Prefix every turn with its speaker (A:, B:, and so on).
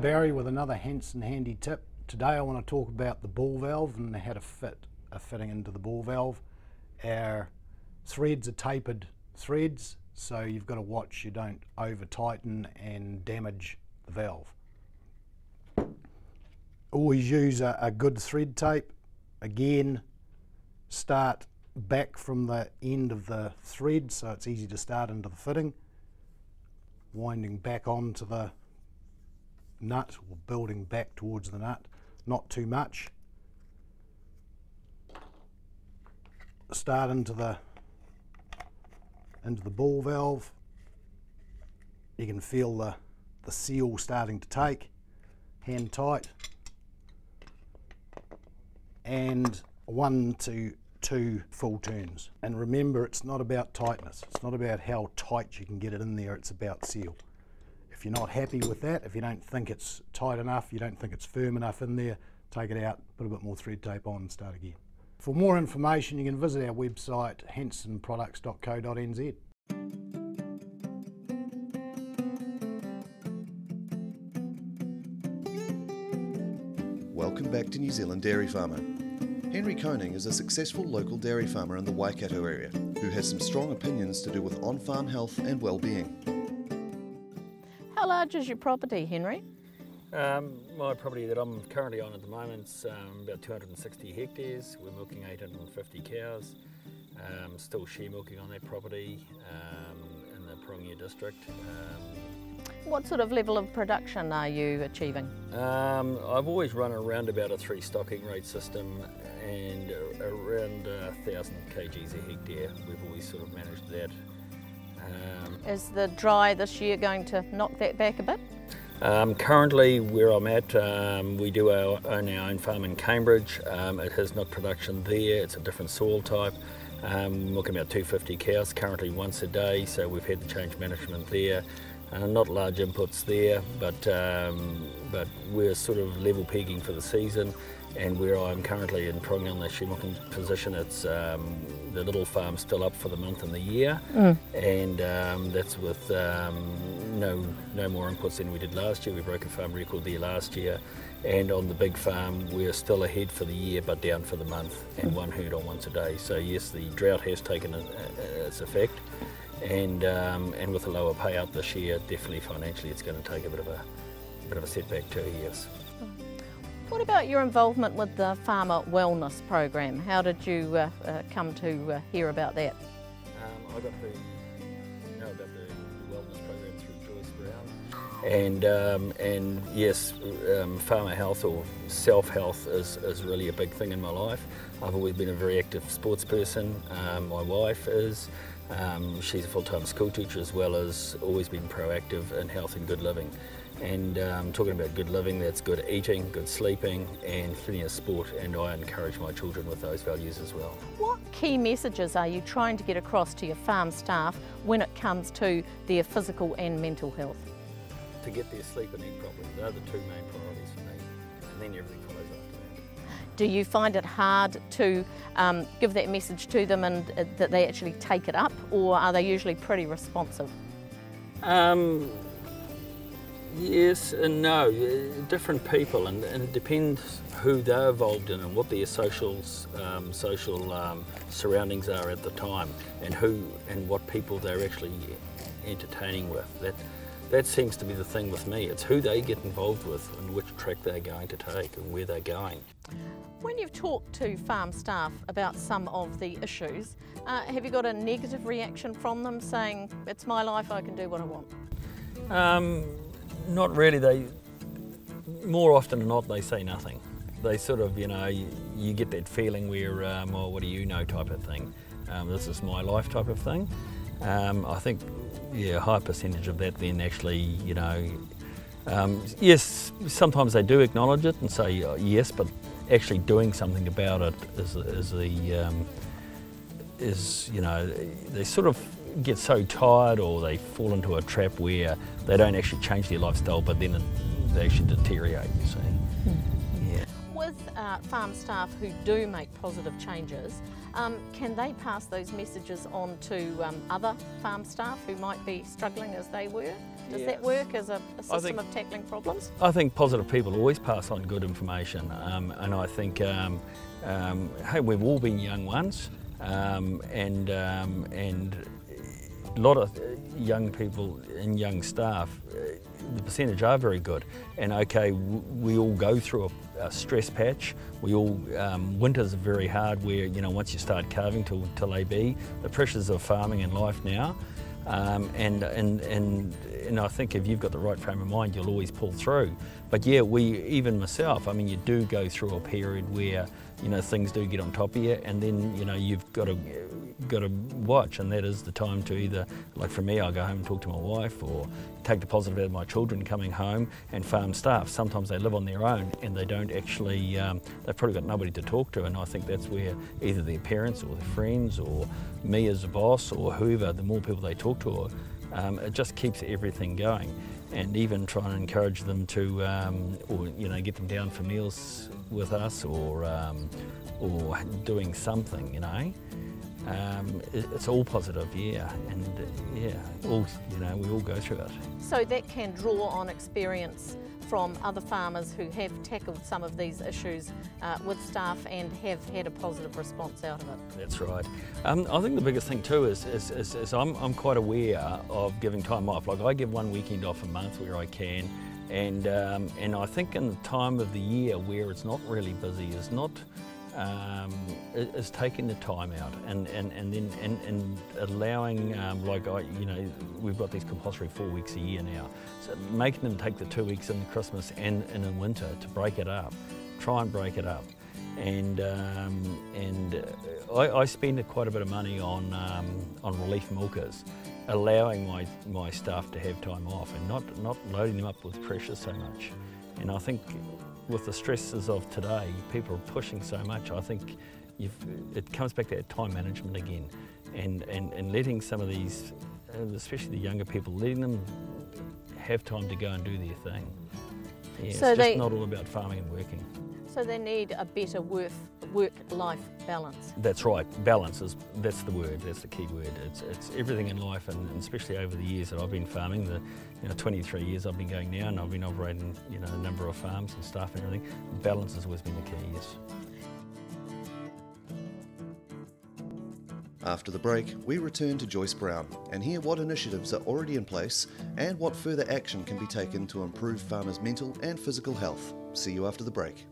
A: Barry with another Hanson handy tip. Today I want to talk about the ball valve and how to fit a fitting into the ball valve. Our threads are tapered threads, so you've got to watch you don't over tighten and damage the valve. Always use a good thread tape. Again, start back from the end of the thread so it's easy to start into the fitting. Winding back onto the nut or building back towards the nut, not too much. Start into the ball valve. You can feel the seal starting to take. Hand tight, and 1 to 2 full turns. And remember, it's not about tightness. It's not about how tight you can get it in there. It's about seal. If you're not happy with that, if you don't think it's tight enough, you don't think it's firm enough in there, take it out, put a bit more thread tape on and start again. For more information, you can visit our website, hansonproducts.co.nz.
B: Welcome back to New Zealand Dairy Farmer. Henry Koning is a successful local dairy farmer in the Waikato area who has some strong opinions to do with on-farm health and well-being.
C: How large is your property, Henry?
D: My property that I'm currently on at the moment is about 260 hectares. We're milking 850 cows. Still share milking on that property in the PIRONGIA district.
C: What sort of level of production are you achieving?
D: I've always run around about a 3 stocking rate system and around 1,000 kgs a hectare. We've always sort of managed that.
C: Is the dry this year going to knock that back a bit?
D: Currently where I'm at, we do own our own farm in Cambridge. It has not production there, it's a different soil type. Milking about 250 cows currently once a day, so we've had to change management there. Not large inputs there, but we're sort of level pegging for the season. And where I'm currently in PIRONGIA on the share milking position, it's the little farm's still up for the month and the year, and that's with no more inputs than we did last year. We broke a farm record there last year, and on the big farm we're still ahead for the year but down for the month, and 1 herd on once a day. So yes, the drought has taken its effect, and with a lower payout this year, definitely financially it's going to take a bit of a setback too. Yes.
C: What about your involvement with the Farmer Wellness Program? How did you come to hear about that?
D: I got to know about the wellness program through JOYCE, and yes, farmer health or self-health is really a big thing in my life. I've always been a very active sports person. My wife is. She's a full-time school teacher, as well as always been proactive in health and good living. And talking about good living, that's good eating, good sleeping, and plenty of sport, and I encourage my children with those values as well.
C: What key messages are you trying to get across to your farm staff when it comes to their physical and mental health?
D: To get their sleep and eat properly, they're the 2 main priorities for me, and then everything follows after that.
C: Do you find it hard to give that message to them and that they actually take it up, or are they usually pretty responsive?
D: Yes and no. Different people, and it depends who they're involved in and what their social surroundings are at the time, and what people they're actually entertaining with. That seems to be the thing with me. It's who they get involved with and which track they're going to take and where they're going.
C: When you've talked to farm staff about some of the issues, have you got a negative reaction from them saying, it's my life, I can do what I want?
D: Not really. More often than not, they say nothing. They sort of, you get that feeling where, well, what do you know type of thing. This is my life type of thing. I think, yeah, a high percentage of that then actually, yes, sometimes they do acknowledge it and say yes, but actually doing something about it they sort of get so tired, or they fall into a trap where they don't actually change their lifestyle, but then they actually deteriorate, you see. Yeah.
C: With farm staff who do make positive changes, can they pass those messages on to other farm staff who might be struggling as they were? Does that work as a system of tackling problems? I
D: think positive people always pass on good information, and I think, hey, we've all been young once, and a lot of young people and young staff, the percentage are very good. And okay, we all go through a stress patch. We all, winters are very hard where, you know, once you start calving till AB, the pressures of farming and life now. And I think if you've got the right frame of mind, you'll always pull through. But yeah, even myself, I mean, you do go through a period where, you know, things do get on top of you, and then, you know, you've got to watch, and that is the time to either, like for me, I'll go home and talk to my wife, or take the positive out of my children coming home. And farm staff, sometimes they live on their own and they don't actually, they've probably got nobody to talk to, and I think that's where either their parents or their friends or me as a boss or whoever, the more people they talk to, it just keeps everything going. And even try and encourage them to, or, you know, get them down for meals with us, or doing something, you know. It's all positive, yeah, and yeah, all, you know, we all go through it.
C: So that can draw on experience from other farmers who have tackled some of these issues with staff and have had a positive response out of it.
D: That's right. I think the biggest thing too is I'm quite aware of giving time off. Like, I give one weekend off a month where I can, and I think in the time of the year where it's not really busy is not. Is taking the time out and then allowing, like, you know, we've got these compulsory 4 weeks a year now, so making them take the 2 weeks in Christmas and in winter to break it up, try and break it up, and I spend quite a bit of money on relief milkers, allowing my staff to have time off and not loading them up with pressure so much. And I think with the stresses of today, people are pushing so much. I think it comes back to that time management again, and letting some of these, especially the younger people, letting them have time to go and do their thing. Yeah, so it's just not all about farming and working.
C: So they need a better work-life balance.
D: That's right. Balance that's the word. That's the key word. It's everything in life, and especially over the years that I've been farming, the 23 years I've been going now, and I've been operating a number of farms and staff and everything. Balance has always been the key. Yes.
B: After the break, we return to Joyce Brown and hear what initiatives are already in place and what further action can be taken to improve farmers' mental and physical health. See you after the break.